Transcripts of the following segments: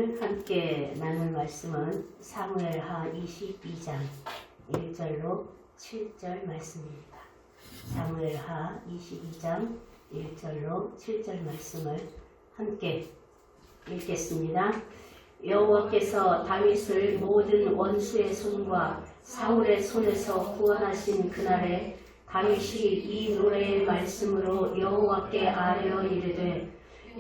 오늘 함께 나눌 말씀은 사무엘하 22장 1절로 7절 말씀입니다. 사무엘하 22장 1절로 7절 말씀을 함께 읽겠습니다. 여호와께서 다윗을 모든 원수의 손과 사울의 손에서 구원하신 그날에 다윗이 이 노래의 말씀으로 여호와께 아뢰어 이르되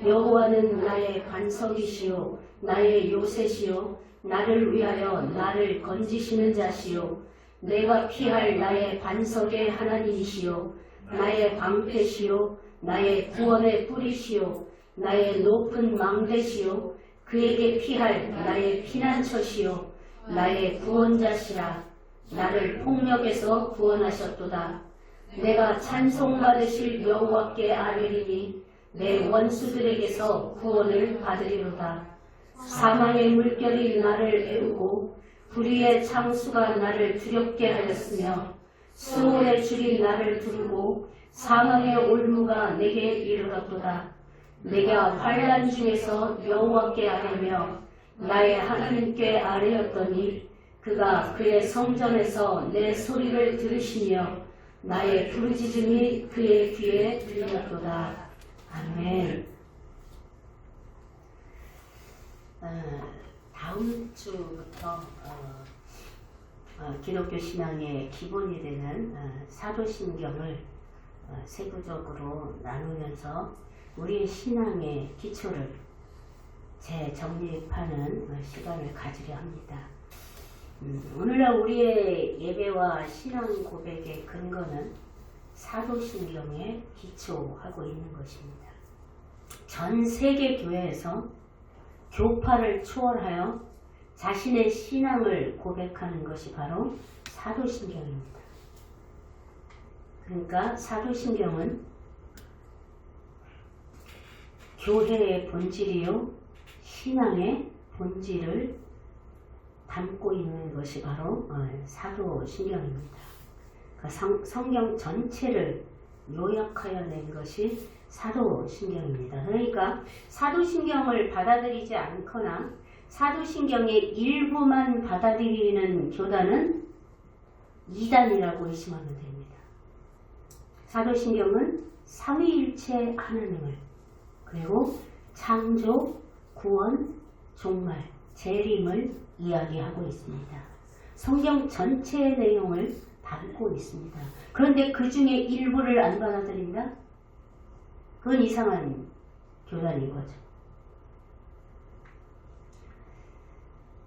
여호와는 나의 반석이시요 나의 요새시요 나를 위하여 나를 건지시는 자시요 내가 피할 나의 반석의 하나님이시요 나의 방패시요 나의 구원의 뿌리시요 나의 높은 망대시요 그에게 피할 나의 피난처시요 나의 구원자시라. 나를 폭력에서 구원하셨도다. 내가 찬송받으실 여호와께 아뢰리니 내 원수들에게서 구원을 받으리로다. 사망의 물결이 나를 애우고 불의의 창수가 나를 두렵게 하였으며 수월의 줄이 나를 두르고 사망의 올무가 내게 이르렀도다. 내가 환난 중에서 여호와께 아뢰며 나의 하나님께 아뢰었더니 그가 그의 성전에서 내 소리를 들으시며 나의 부르짖음이 그의 귀에 들렸도다. 아멘. 다음 주부터 기독교 신앙의 기본이 되는 사도신경을 세부적으로 나누면서 우리의 신앙의 기초를 재정립하는 시간을 가지려 합니다. 오늘날 우리의 예배와 신앙 고백의 근거는 사도신경에 기초하고 있는 것입니다. 전 세계 교회에서 교파를 초월하여 자신의 신앙을 고백하는 것이 바로 사도신경입니다. 그러니까 사도신경은 교회의 본질이요 신앙의 본질을 담고 있는 것이 바로 사도신경입니다. 성경 전체를 요약하여 낸 것이 사도신경입니다. 그러니까 사도신경을 받아들이지 않거나 사도신경의 일부만 받아들이는 교단은 이단이라고 의심하면 됩니다. 사도신경은 삼위일체 하나님을 그리고 창조, 구원, 종말, 재림을 이야기하고 있습니다. 성경 전체의 내용을 담고 있습니다. 그런데 그 중에 일부를 안 받아들인다? 그건 이상한 교단인 거죠.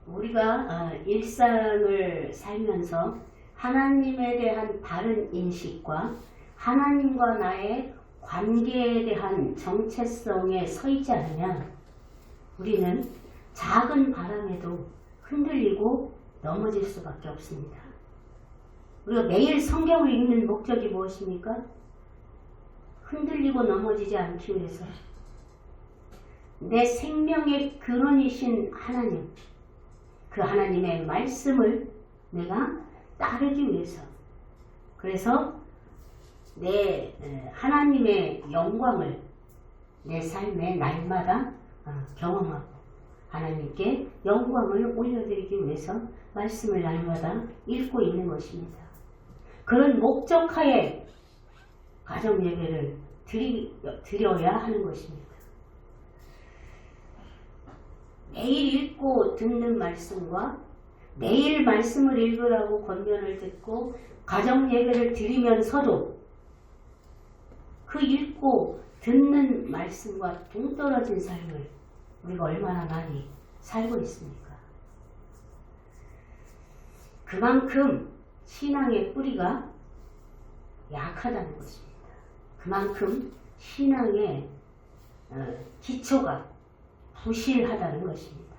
우리가 일상을 살면서 하나님에 대한 바른 인식과 하나님과 나의 관계에 대한 정체성에 서 있지 않으면 우리는 작은 바람에도 흔들리고 넘어질 수밖에 없습니다. 우리가 매일 성경을 읽는 목적이 무엇입니까? 흔들리고 넘어지지 않기 위해서 내 생명의 근원이신 하나님, 그 하나님의 말씀을 내가 따르기 위해서 그래서 내 하나님의 영광을 내 삶의 날마다 경험하고 하나님께 영광을 올려드리기 위해서 말씀을 날마다 읽고 있는 것입니다. 그런 목적하에 가정 예배를 드려야 하는 것입니다. 매일 읽고 듣는 말씀과 매일 말씀을 읽으라고 권면을 듣고 가정 예배를 드리면서도 그 읽고 듣는 말씀과 동떨어진 삶을 우리가 얼마나 많이 살고 있습니까? 그만큼 신앙의 뿌리가 약하다는 것입니다. 그만큼 신앙의 기초가 부실하다는 것입니다.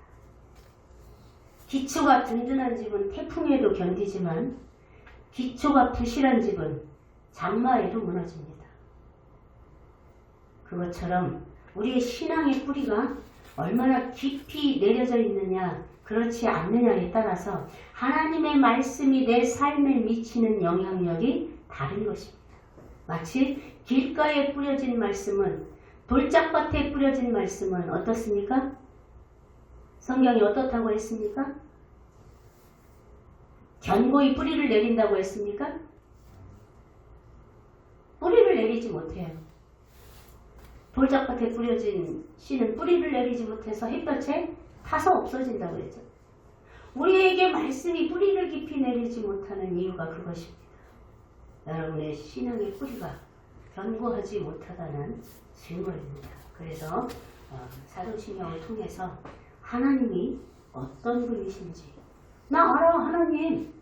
기초가 든든한 집은 태풍에도 견디지만 기초가 부실한 집은 장마에도 무너집니다. 그것처럼 우리의 신앙의 뿌리가 얼마나 깊이 내려져 있느냐 그렇지 않느냐에 따라서 하나님의 말씀이 내 삶에 미치는 영향력이 다른 것입니다. 마치 길가에 뿌려진 말씀은 돌짝밭에 뿌려진 말씀은 어떻습니까? 성경이 어떻다고 했습니까? 견고히 뿌리를 내린다고 했습니까? 뿌리를 내리지 못해요. 돌짝밭에 뿌려진 씨는 뿌리를 내리지 못해서 햇볕에 타서 없어진다고 했죠. 우리에게 말씀이 뿌리를 깊이 내리지 못하는 이유가 그것입니다. 여러분의 신앙의 뿌리가 견고하지 못하다는 증거입니다. 그래서 사도신경을 통해서 하나님이 어떤 분이신지 나 알아 하나님.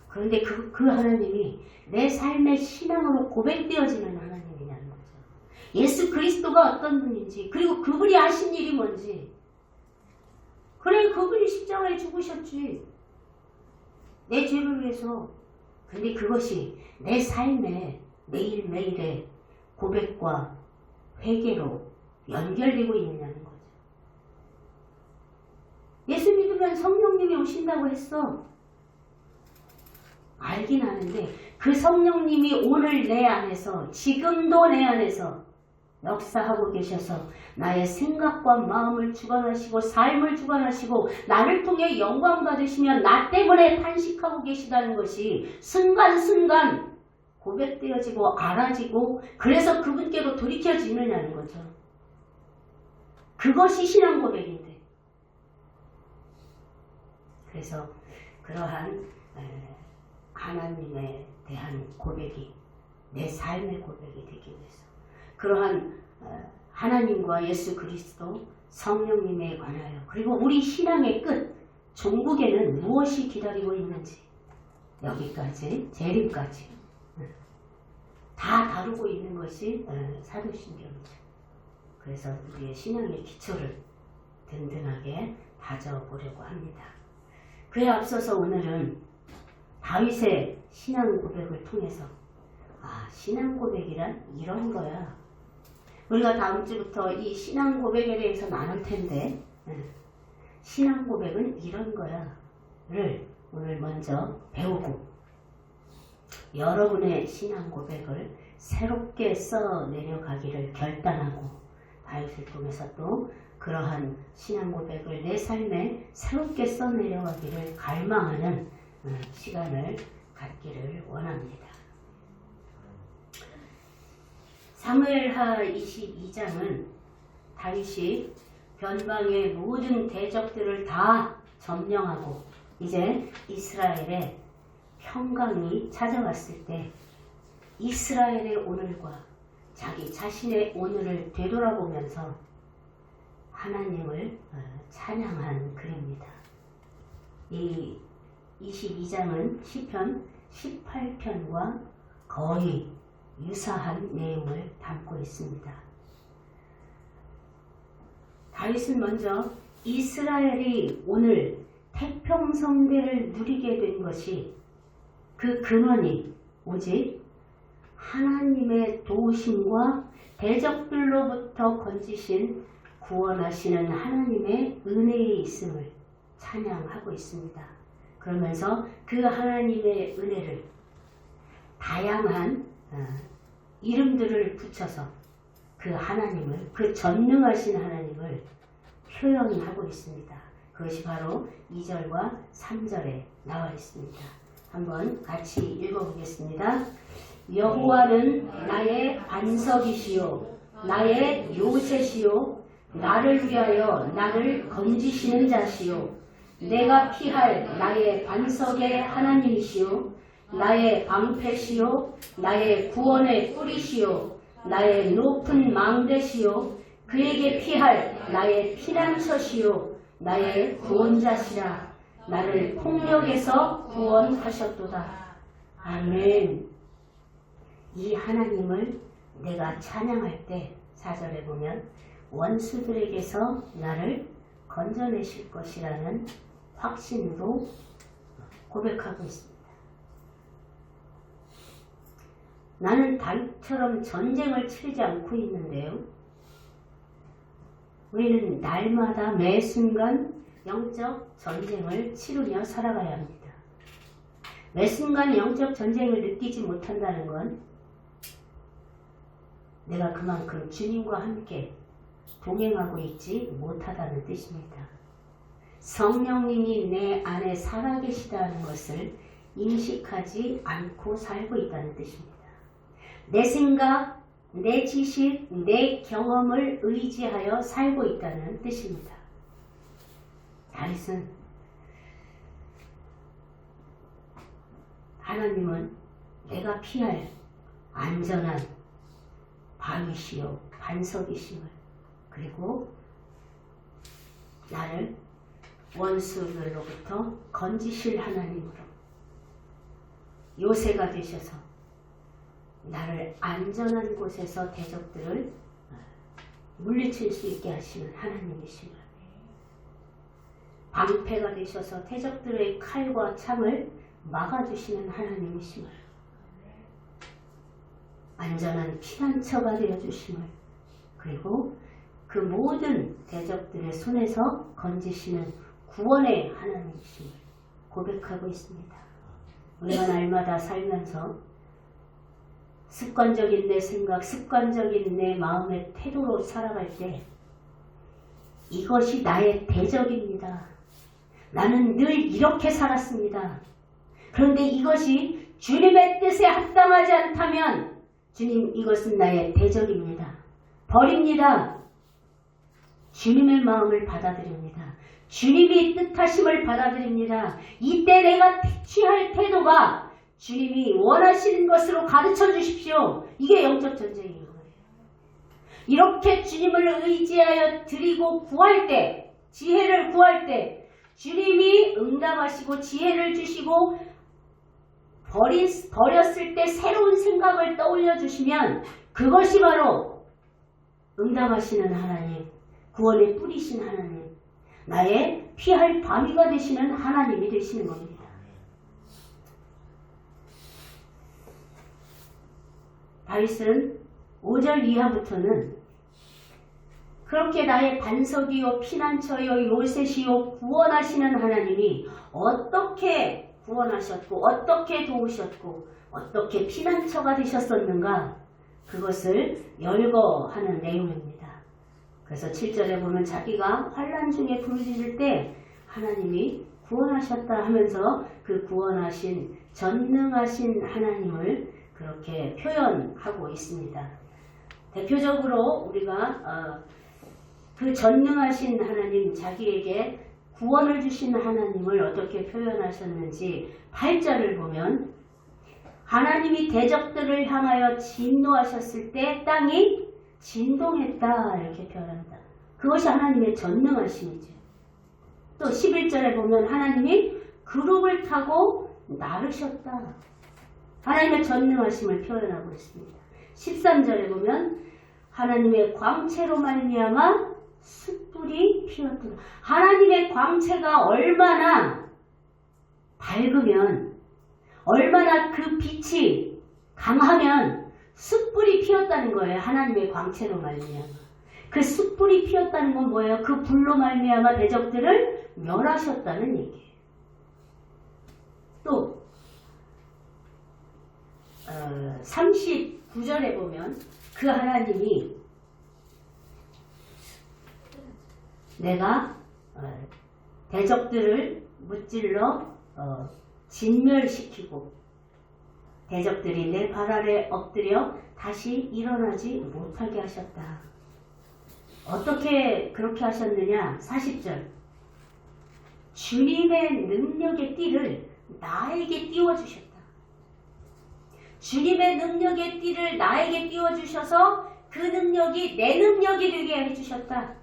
그런데 그 하나님이 내 삶의 신앙으로 고백되어지는 하나님이냐는 거죠. 예수 그리스도가 어떤 분인지 그리고 그분이 하신 일이 뭔지 그래 그분이 십자가에 죽으셨지. 내 죄를 위해서. 근데 그것이 내 삶의 매일매일의 고백과 회개로 연결되고 있느냐는 거죠. 예수 믿으면 성령님이 오신다고 했어. 알긴 아는데 그 성령님이 오늘 내 안에서 지금도 내 안에서 역사하고 계셔서 나의 생각과 마음을 주관하시고 삶을 주관하시고 나를 통해 영광 받으시며 나 때문에 탄식하고 계시다는 것이 순간순간 고백되어지고 알아지고 그래서 그분께로 돌이켜지느냐는 거죠. 그것이 신앙 고백인데 그래서 그러한 하나님에 대한 고백이 내 삶의 고백이 되기 위해서 그러한 하나님과 예수 그리스도 성령님에 관하여 그리고 우리 신앙의 끝 종국에는 무엇이 기다리고 있는지 여기까지 재림까지 다 다루고 있는 것이 사도신경이죠. 그래서 우리의 신앙의 기초를 든든하게 다져보려고 합니다. 그에 앞서서 오늘은 다윗의 신앙 고백을 통해서 신앙 고백이란 이런 거야. 우리가 다음 주부터 이 신앙 고백에 대해서 나눌 텐데 신앙 고백은 이런 거야를 오늘 먼저 배우고 여러분의 신앙 고백을 새롭게 써 내려가기를 결단하고 다윗을 통해서 또 그러한 신앙 고백을 내 삶에 새롭게 써 내려가기를 갈망하는 시간을 갖기를 원합니다. 사무엘하 22장은 다윗이 변방의 모든 대적들을 다 점령하고 이제 이스라엘의 평강이 찾아왔을 때 이스라엘의 오늘과 자기 자신의 오늘을 되돌아보면서 하나님을 찬양한 글입니다. 이 22장은 시편 18편과 거의 유사한 내용을 담고 있습니다. 다윗은 먼저 이스라엘이 오늘 태평성대를 누리게 된 것이 그 근원이 오직 하나님의 도우심과 대적들로부터 건지신 구원하시는 하나님의 은혜에 있음을 찬양하고 있습니다. 그러면서 그 하나님의 은혜를 다양한 이름들을 붙여서 그 하나님을, 그 전능하신 하나님을 표현하고 있습니다. 그것이 바로 2절과 3절에 나와 있습니다. 한번 같이 읽어보겠습니다. 여호와는 나의 반석이시요 나의 요새시요 나를 위하여 나를 건지시는 자시요 내가 피할 나의 반석의 하나님이시요 나의 방패시요 나의 구원의 뿌리시요 나의 높은 망대시요 그에게 피할 나의 피난처시요 나의 구원자시라 나를 폭력에서 구원하셨도다. 아멘. 이 하나님을 내가 찬양할 때 4절에 보면 원수들에게서 나를 건져내실 것이라는 확신으로 고백하고 있습니다. 나는 다윗처럼 전쟁을 치르지 않고 있는데요. 우리는 날마다 매 순간 영적 전쟁을 치르며 살아가야 합니다. 매 순간 영적 전쟁을 느끼지 못한다는 건 내가 그만큼 주님과 함께 동행하고 있지 못하다는 뜻입니다. 성령님이 내 안에 살아계시다는 것을 인식하지 않고 살고 있다는 뜻입니다. 내 생각, 내 지식, 내 경험을 의지하여 살고 있다는 뜻입니다. 다윗은 하나님은 내가 피할 안전한 바위시요 반석이심을, 그리고 나를 원수들로부터 건지실 하나님으로 요새가 되셔서 나를 안전한 곳에서 대적들을 물리칠 수 있게 하시는 하나님이심을, 방패가 되셔서 대적들의 칼과 창을 막아주시는 하나님이심을, 안전한 피난처가 되어주심을, 그리고 그 모든 대적들의 손에서 건지시는 구원의 하나님이심을 고백하고 있습니다. 우리가 날마다 살면서 습관적인 내 생각, 습관적인 내 마음의 태도로 살아갈 때 이것이 나의 대적입니다. 나는 늘 이렇게 살았습니다. 그런데 이것이 주님의 뜻에 합당하지 않다면 주님, 이것은 나의 대적입니다. 버립니다. 주님의 마음을 받아들입니다. 주님이 뜻하심을 받아들입니다. 이때 내가 취할 태도가 주님이 원하시는 것으로 가르쳐 주십시오. 이게 영적 전쟁인 거예요. 이렇게 주님을 의지하여 드리고 구할 때, 지혜를 구할 때 주님이 응답하시고 지혜를 주시고 버렸을 때 새로운 생각을 떠올려 주시면 그것이 바로 응답하시는 하나님, 구원의 뿌리신 하나님, 나의 피할 바위가 되시는 하나님이 되시는 겁니다. 다윗은 5절 이하부터는 그렇게 나의 반석이요 피난처요 요새시요 구원하시는 하나님이 어떻게 구원하셨고 어떻게 도우셨고 어떻게 피난처가 되셨었는가, 그것을 열거하는 내용입니다. 그래서 7절에 보면 자기가 환난 중에 부르짖을 때 하나님이 구원하셨다 하면서 그 구원하신 전능하신 하나님을 그렇게 표현하고 있습니다. 대표적으로 우리가 그 전능하신 하나님, 자기에게 구원을 주신 하나님을 어떻게 표현하셨는지 8절을 보면 하나님이 대적들을 향하여 진노하셨을 때 땅이 진동했다 이렇게 표현합니다. 그것이 하나님의 전능하심이죠. 또 11절에 보면 하나님이 그룹을 타고 나르셨다. 하나님의 전능하심을 표현하고 있습니다. 13절에 보면 하나님의 광채로 말미암아 숯불이 피었다. 하나님의 광채가 얼마나 밝으면, 얼마나 그 빛이 강하면 숯불이 피었다는 거예요. 하나님의 광채로 말미암아. 그 숯불이 피었다는 건 뭐예요? 그 불로 말미암아 대적들을 멸하셨다는 얘기예요. 또 39절에 보면 그 하나님이 내가 대적들을 무찔러 진멸시키고 대적들이 내 발 아래 엎드려 다시 일어나지 못하게 하셨다. 어떻게 그렇게 하셨느냐? 40절. 주님의 능력의 띠를 나에게 띄워주셨다. 주님의 능력의 띠를 나에게 띄워주셔서 그 능력이 내 능력이 되게 해주셨다.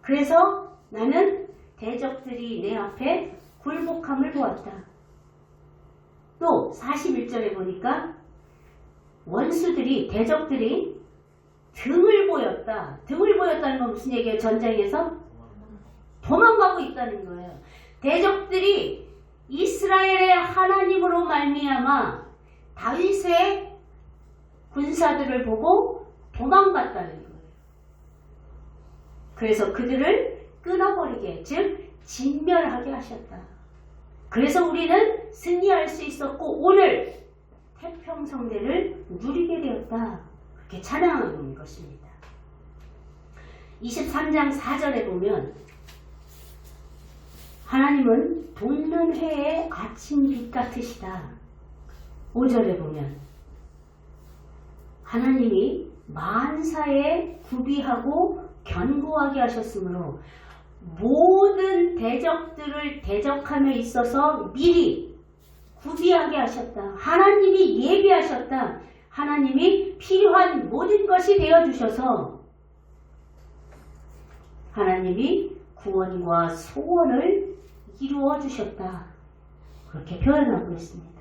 그래서 나는 대적들이 내 앞에 굴복함을 보았다. 또 41절에 보니까 원수들이, 대적들이 등을 보였다. 등을 보였다는 건 무슨 얘기예요? 전쟁에서 도망가고 있다는 거예요. 대적들이 이스라엘의 하나님으로 말미암아 다윗의 군사들을 보고 도망갔다는 거예요. 그래서 그들을 끊어버리게, 즉 진멸하게 하셨다. 그래서 우리는 승리할 수 있었고 오늘 태평성대를 누리게 되었다. 그렇게 찬양하는 것입니다. 23장 4절에 보면 하나님은 돋는 해의 아침빛 같으시다. 5절에 보면 하나님이 만사에 구비하고 견고하게 하셨으므로 모든 대적들을 대적함에 있어서 미리 구비하게 하셨다. 하나님이 예비하셨다. 하나님이 필요한 모든 것이 되어주셔서 하나님이 구원과 소원을 이루어 주셨다. 그렇게 표현하고 있습니다.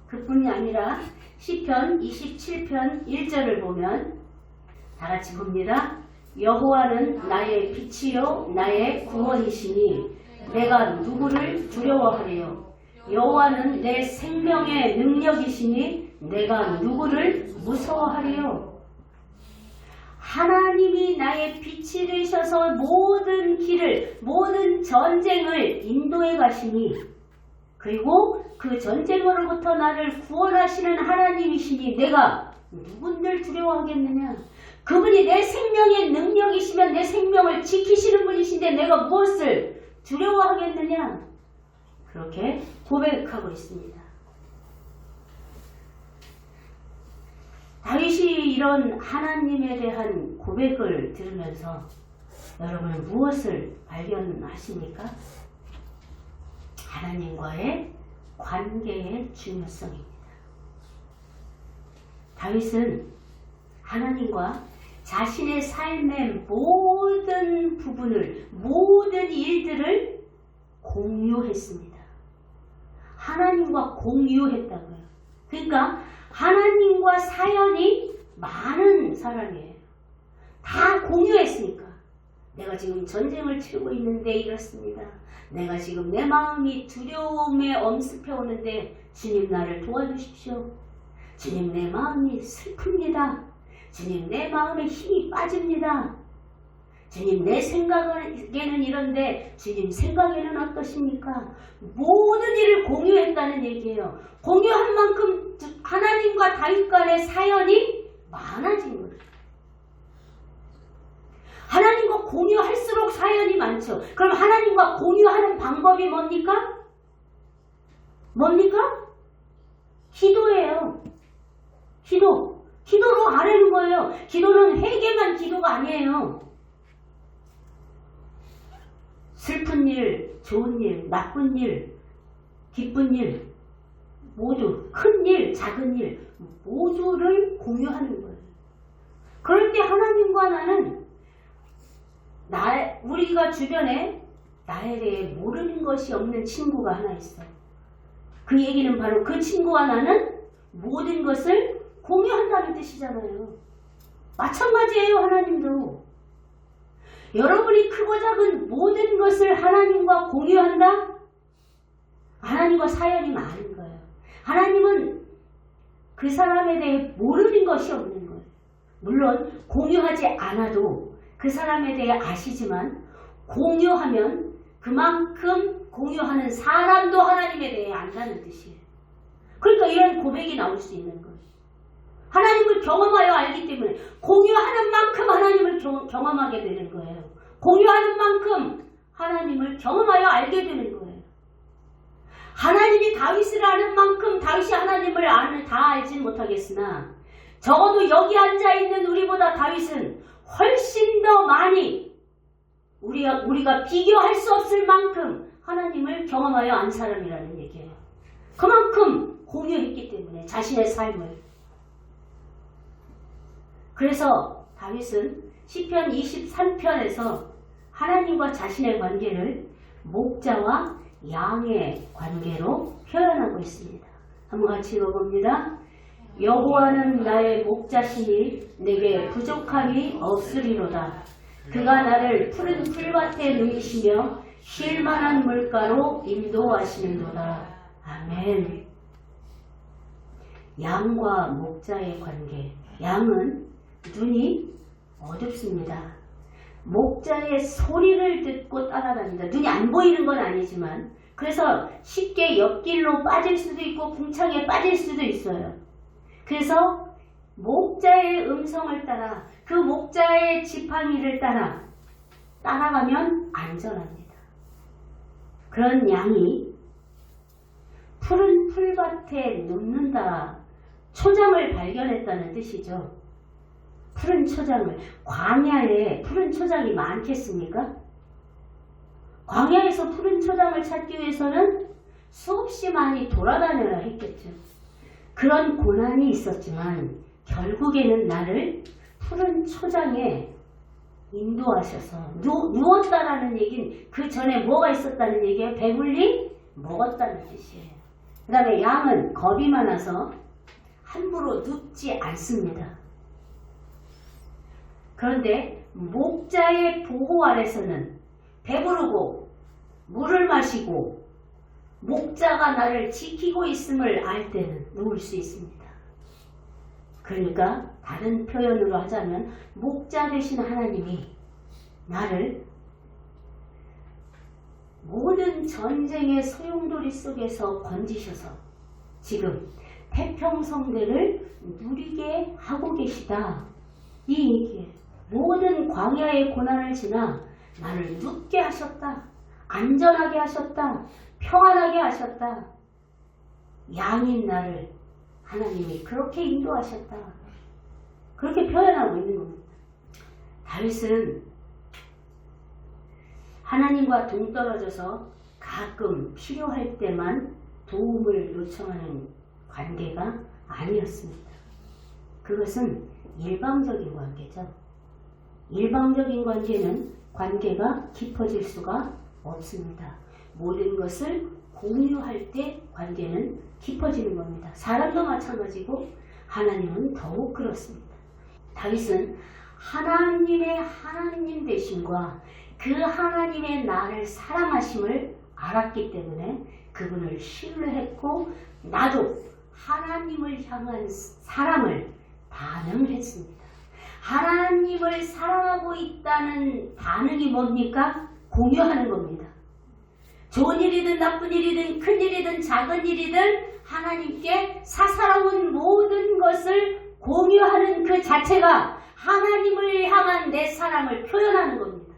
그뿐이 아니라 시편 27편 1절을 보면 다같이 봅니다. 여호와는 나의 빛이요 나의 구원이시니 내가 누구를 두려워하리요. 여호와는 내 생명의 능력이시니 내가 누구를 무서워하리요. 하나님이 나의 빛이 되셔서 모든 길을, 모든 전쟁을 인도해 가시니, 그리고 그 전쟁으로부터 나를 구원하시는 하나님이시니 내가 누군들 두려워하겠느냐. 그분이 내 생명의 능력이시면 내 생명을 지키시는 분이신데 내가 무엇을 두려워하겠느냐. 그렇게 고백하고 있습니다. 다윗이 이런 하나님에 대한 고백을 들으면서 여러분은 무엇을 발견하십니까? 하나님과의 관계의 중요성입니다. 다윗은 하나님과 자신의 삶의 모든 부분을, 모든 일들을 공유했습니다. 하나님과 공유했다고요. 그러니까 하나님과 사연이 많은 사람이에요. 다 공유했으니까. 내가 지금 전쟁을 치르고 있는데 이렇습니다. 내가 지금 내 마음이 두려움에 엄습해 오는데 주님 나를 도와주십시오. 주님 내 마음이 슬픕니다. 주님 내 마음에 힘이 빠집니다. 주님 내 생각에는 이런데 주님 생각에는 어떠십니까? 모든 일을 공유했다는 얘기예요. 공유한 만큼 하나님과 다윗 간의 사연이 많아진 거예요. 하나님과 공유할수록 사연이 많죠. 그럼 하나님과 공유하는 방법이 뭡니까? 뭡니까? 기도예요. 기도. 기도로 아뢰는 거예요. 기도는 회개만 기도가 아니에요. 슬픈 일, 좋은 일, 나쁜 일, 기쁜 일, 모두 큰 일, 작은 일 모두를 공유하는 거예요. 그럴 때 하나님과 나는 우리가 주변에 나에 대해 모르는 것이 없는 친구가 하나 있어요. 그 얘기는 바로 그 친구와 나는 모든 것을 공유한다는 뜻이잖아요. 마찬가지예요. 하나님도. 여러분이 크고 작은 모든 것을 하나님과 공유한다? 하나님과 사연이 많은 거예요. 하나님은 그 사람에 대해 모르는 것이 없는 거예요. 물론 공유하지 않아도 그 사람에 대해 아시지만 공유하면 그만큼 공유하는 사람도 하나님에 대해 안다는 뜻이에요. 그러니까 이런 고백이 나올 수 있는 거예요. 하나님을 경험하여 알기 때문에 공유하는 만큼 하나님을 경험하게 되는 거예요. 공유하는 만큼 하나님을 경험하여 알게 되는 거예요. 하나님이 다윗을 아는 만큼 다윗이 하나님을 다 알진 못하겠으나 적어도 여기 앉아있는 우리보다 다윗은 훨씬 더 많이 우리가 비교할 수 없을 만큼 하나님을 경험하여 안 사람이라는 얘기예요. 그만큼 공유했기 때문에 자신의 삶을. 그래서 다윗은 시편 23편에서 하나님과 자신의 관계를 목자와 양의 관계로 표현하고 있습니다. 한번 같이 읽어봅니다. 여호와는 나의 목자시니 내게 부족함이 없으리로다. 그가 나를 푸른 풀밭에 누이시며 쉴만한 물가로 인도하시는도다. 아멘. 양과 목자의 관계. 양은 눈이 어둡습니다. 목자의 소리를 듣고 따라다닌다. 눈이 안 보이는 건 아니지만 그래서 쉽게 옆길로 빠질 수도 있고 궁창에 빠질 수도 있어요. 그래서 목자의 음성을 따라 그 목자의 지팡이를 따라가면 안전합니다. 그런 양이 푸른 풀밭에 눕는다. 초장을 발견했다는 뜻이죠. 푸른 초장을. 광야에 푸른 초장이 많겠습니까? 광야에서 푸른 초장을 찾기 위해서는 수없이 많이 돌아다녀야 했겠죠. 그런 고난이 있었지만 결국에는 나를 푸른 초장에 인도하셔서 누웠다라는 얘기는 그 전에 뭐가 있었다는 얘기예요? 배불리 먹었다는 뜻이에요. 그 다음에 양은 겁이 많아서 함부로 눕지 않습니다. 그런데 목자의 보호 아래서는 배부르고 물을 마시고 목자가 나를 지키고 있음을 알 때는 누울 수 있습니다. 그러니까 다른 표현으로 하자면 목자 되신 하나님이 나를 모든 전쟁의 소용돌이 속에서 건지셔서 지금 태평성대를 누리게 하고 계시다. 이 얘기예요. 모든 광야의 고난을 지나 나를 눕게 하셨다. 안전하게 하셨다. 평안하게 하셨다. 양인 나를 하나님이 그렇게 인도하셨다. 그렇게 표현하고 있는 겁니다. 다윗은 하나님과 동떨어져서 가끔 필요할 때만 도움을 요청하는 관계가 아니었습니다. 그것은 일방적인 관계죠. 일방적인 관계는 관계가 깊어질 수가 없습니다. 모든 것을 공유할 때 관계는 깊어지는 겁니다. 사람도 마찬가지고 하나님은 더욱 그렇습니다. 다윗은 하나님의 하나님 되심과 그 하나님의 나를 사랑하심을 알았기 때문에 그분을 신뢰했고 나도 하나님을 향한 사랑을 반응했습니다. 하나님을 사랑하고 있다는 반응이 뭡니까? 공유하는 겁니다. 좋은 일이든 나쁜 일이든 큰 일이든 작은 일이든 하나님께 사사로운 모든 것을 공유하는 그 자체가 하나님을 향한 내 사랑을 표현하는 겁니다.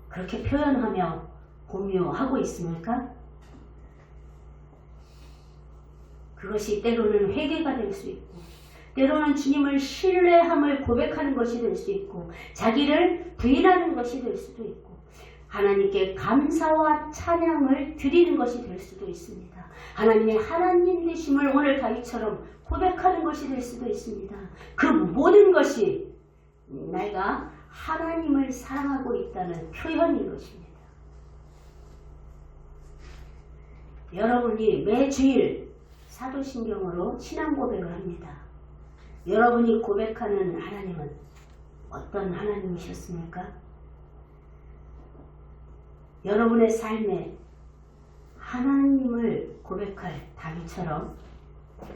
그렇게 표현하며 공유하고 있습니까? 그것이 때로는 회개가 될 수 있고 때로는 주님을 신뢰함을 고백하는 것이 될 수 있고 자기를 부인하는 것이 될 수도 있고 하나님께 감사와 찬양을 드리는 것이 될 수도 있습니다. 하나님의 하나님 되심을 오늘 다윗처럼 고백하는 것이 될 수도 있습니다. 그 모든 것이 내가 하나님을 사랑하고 있다는 표현인 것입니다. 여러분이 매주일 사도신경으로 신앙 고백을 합니다. 여러분이 고백하는 하나님은 어떤 하나님이셨습니까? 여러분의 삶에 하나님을 고백할 다윗처럼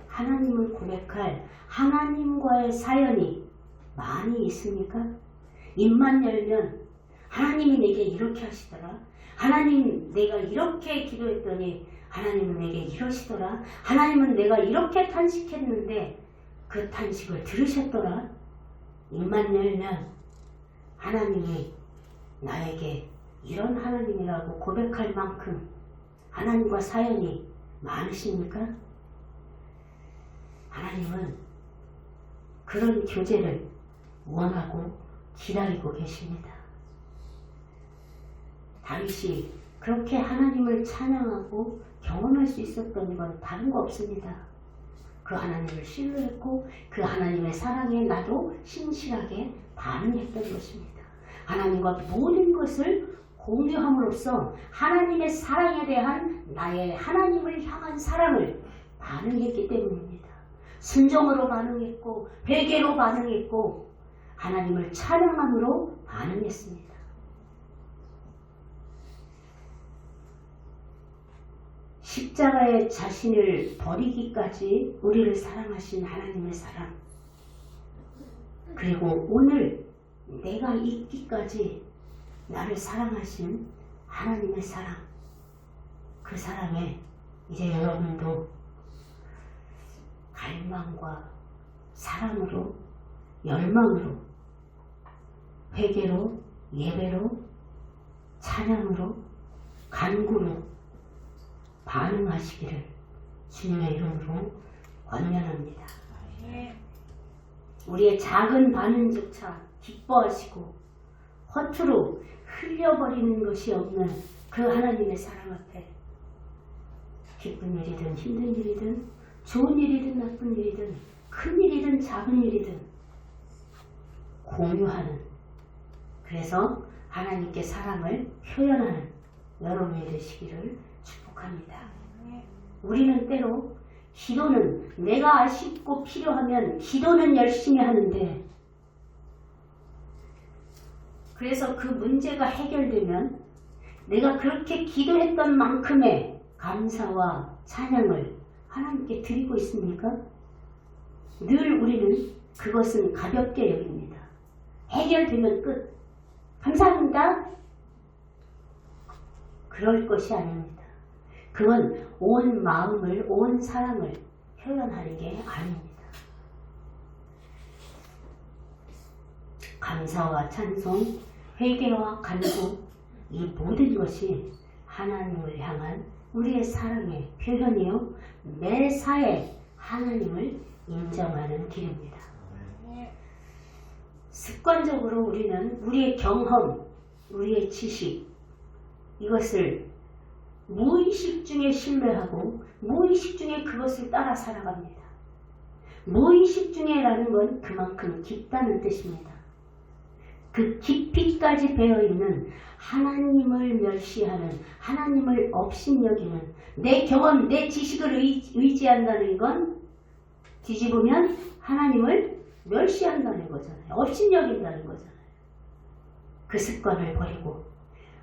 하나님을 고백할 하나님과의 사연이 많이 있습니까? 입만 열면 하나님이 내게 이렇게 하시더라. 하나님 내가 이렇게 기도했더니 하나님은 내게 이러시더라. 하나님은 내가 이렇게 탄식했는데 그 탄식을 들으셨더라. 입만 열면 하나님이 나에게 이런 하나님이라고 고백할 만큼 하나님과 사연이 많으십니까? 하나님은 그런 교제를 원하고 기다리고 계십니다. 다윗이 그렇게 하나님을 찬양하고 경험할 수 있었던 건 다른 거 없습니다. 그 하나님을 신뢰했고 그 하나님의 사랑에 나도 신실하게 반응했던 것입니다. 하나님과 모든 것을 공유함으로써 하나님의 사랑에 대한 나의 하나님을 향한 사랑을 반응했기 때문입니다. 순종으로 반응했고 회개로 반응했고 하나님을 찬양함으로 반응했습니다. 십자가에 자신을 버리기까지 우리를 사랑하신 하나님의 사랑, 그리고 오늘 내가 있기까지 나를 사랑하신 하나님의 사랑, 그 사랑에 이제 여러분도 갈망과 사랑으로, 열망으로, 회개로, 예배로, 찬양으로, 간구로 반응하시기를 주님의 이름으로 권면합니다. 우리의 작은 반응조차 기뻐하시고 허투루 흘려버리는 것이 없는 그 하나님의 사랑 앞에 기쁜 일이든 힘든 일이든 좋은 일이든 나쁜 일이든 큰 일이든 작은 일이든 공유하는, 그래서 하나님께 사랑을 표현하는 여러분이 되시기를 축복합니다. 우리는 때로 기도는 내가 아쉽고 필요하면 기도는 열심히 하는데, 그래서 그 문제가 해결되면 내가 그렇게 기도했던 만큼의 감사와 찬양을 하나님께 드리고 있습니까? 늘 우리는 그것은 가볍게 여깁니다. 해결되면 끝. 감사합니다. 그럴 것이 아닙니다. 그건 온 마음을, 온 사랑을 표현하는 게 아닙니다. 감사와 찬송, 회개와 간구, 이 모든 것이 하나님을 향한 우리의 사랑의 표현이요, 매사에 하나님을 인정하는 길입니다. 습관적으로 우리는 우리의 경험, 우리의 지식, 이것을 무의식 중에 신뢰하고 무의식 중에 그것을 따라 살아갑니다. 무의식 중에라는 건 그만큼 깊다는 뜻입니다. 그 깊이까지 배어있는 하나님을 멸시하는, 하나님을 업신여기는, 내 경험, 내 지식을 의지한다는 건 뒤집으면 하나님을 멸시한다는 거잖아요. 업신여긴다는 거잖아요. 그 습관을 버리고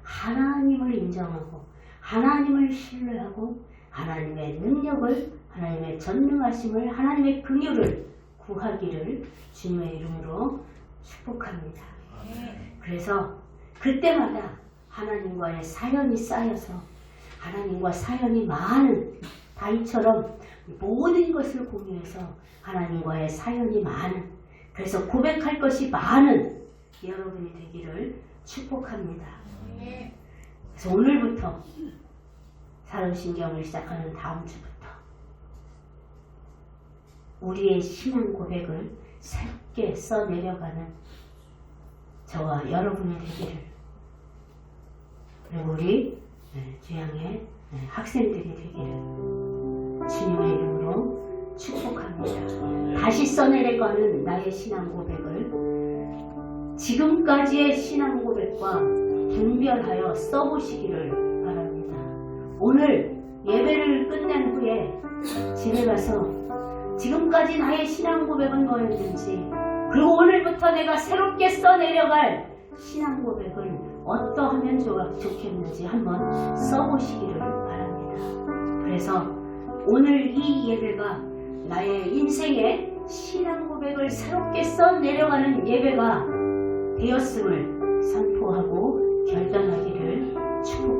하나님을 인정하고 하나님을 신뢰하고 하나님의 능력을, 하나님의 전능하심을, 하나님의 긍휼을 구하기를 주님의 이름으로 축복합니다. 그래서 그때마다 하나님과의 사연이 쌓여서 하나님과 사연이 많은 다윗처럼 모든 것을 공유해서 하나님과의 사연이 많은, 그래서 고백할 것이 많은 여러분이 되기를 축복합니다. 그래서 오늘부터 사도신경을 시작하는 다음 주부터 우리의 신앙 고백을 새롭게 써내려가는 저와 여러분이 되기를, 그리고 우리 주양의 학생들이 되기를 주님의 이름으로 축복합니다. 다시 써내려가는 나의 신앙 고백을 지금까지의 신앙 고백과 분별하여 써보시기를 바랍니다. 오늘 예배를 끝낸 후에 집에 가서 지금까지 나의 신앙 고백은 뭐였는지, 그리고 오늘부터 내가 새롭게 써내려갈 신앙 고백을 어떠하면 좋겠는지 한번 써보시기를 바랍니다. 그래서 오늘 이 예배가 나의 인생의 신앙 고백을 새롭게 써내려가는 예배가 되었음을 선포하고 결단하기를 축복합니다.